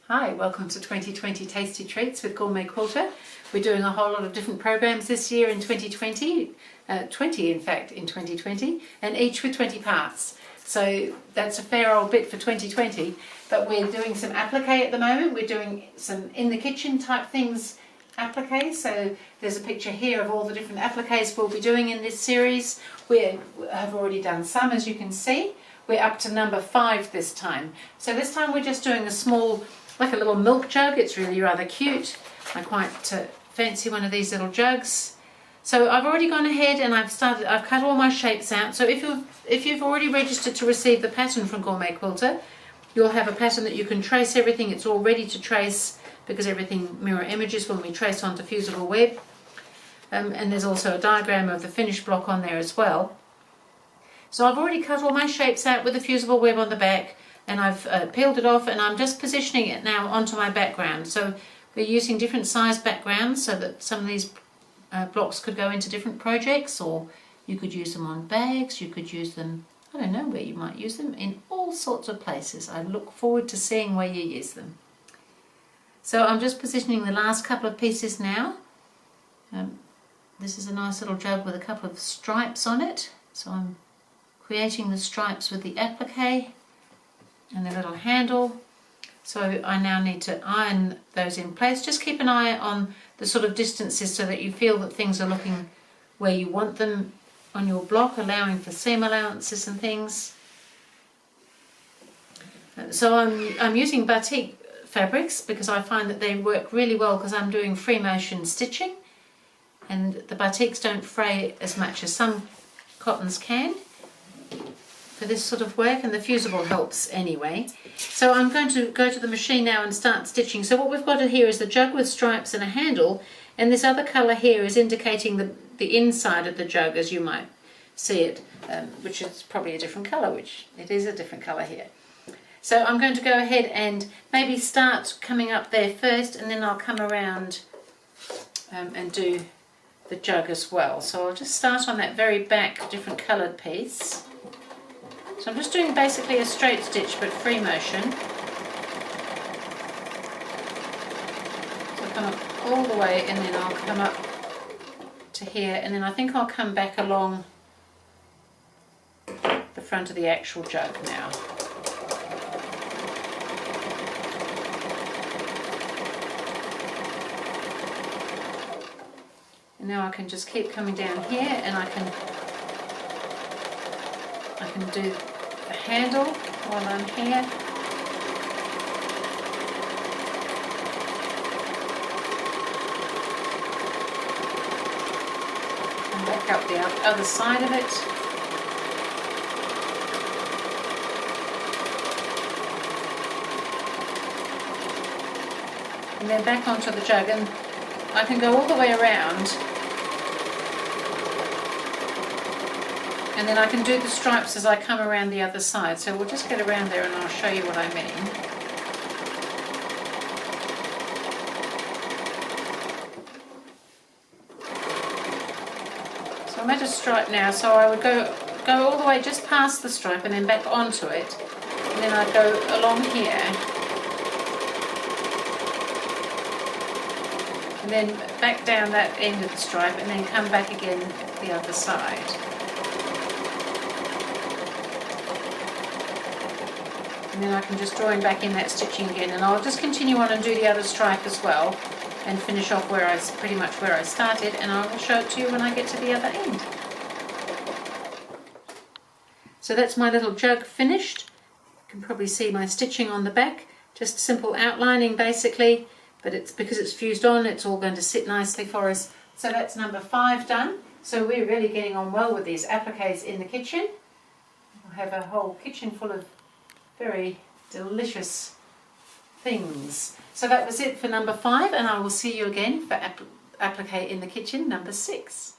Hi, welcome to 2020 Tasty Treats with GourmetQuilter. We're doing a whole lot of different programs this year in 2020, 20 in fact in 2020, and each with 20 parts. So that's a fair old bit for 2020, but we're doing some applique at the moment. We're doing some in the kitchen type things, applique. So there's a picture here of all the different appliques we'll be doing in this series. We have already done some, as you can see. We're up to number 5 this time. So this time we're just doing a small, like a little milk jug. It's really rather cute. I quite fancy one of these little jugs. So I've already gone ahead and I've cut all my shapes out. So if you've already registered to receive the pattern from GourmetQuilter, you'll have a pattern that you can trace everything. It's all ready to trace because everything mirror images when we trace onto fusible web. And there's also a diagram of the finished block on there as well. So I've already cut all my shapes out with the fusible web on the back, and I've peeled it off, and I'm just positioning it now onto my background. So we're using different size backgrounds so that some of these blocks could go into different projects, or you could use them on bags, you could use them, I don't know where you might use them, in all sorts of places. I look forward to seeing where you use them. So I'm just positioning the last couple of pieces now. This is a nice little jug with a couple of stripes on it, so I'm creating the stripes with the applique and the little handle. So I now need to iron those in place. Just keep an eye on the sort of distances so that you feel that things are looking where you want them on your block, allowing for seam allowances and things. So I'm using batik fabrics because I find that they work really well because I'm doing free motion stitching, and the batiks don't fray as much as some cottons can for this sort of work, and the fusible helps anyway. So I'm going to go to the machine now and start stitching. So what we've got here is the jug with stripes and a handle, and this other colour here is indicating the inside of the jug, as you might see it, which is probably a different colour, which it is a different colour here. So I'm going to go ahead and maybe start coming up there first, and then I'll come around and do the jug as well. So I'll just start on that very back different coloured piece. So I'm just doing basically a straight stitch but free motion. So I'll come up all the way, and then I'll come up to here, and then I think I'll come back along the front of the actual jug now. And now I can just keep coming down here, and I can do the handle while I'm here. And back up the other side of it. And then back onto the jug, and I can go all the way around. And then I can do the stripes as I come around the other side. So we'll just get around there and I'll show you what I mean. So I'm at a stripe now, so I would go all the way just past the stripe and then back onto it. And then I'd go along here. And then back down that end of the stripe, and then come back again the other side. And then I can just join back in that stitching again, and I'll just continue on and do the other stripe as well and finish off pretty much where I started, and I will show it to you when I get to the other end. So that's my little jug finished. You can probably see my stitching on the back, just simple outlining basically, but it's because it's fused on, it's all going to sit nicely for us. So that's number 5 done. So we're really getting on well with these appliques in the kitchen. We'll have a whole kitchen full of very delicious things. So that was it for number 5, and I will see you again for applique in the kitchen number 6.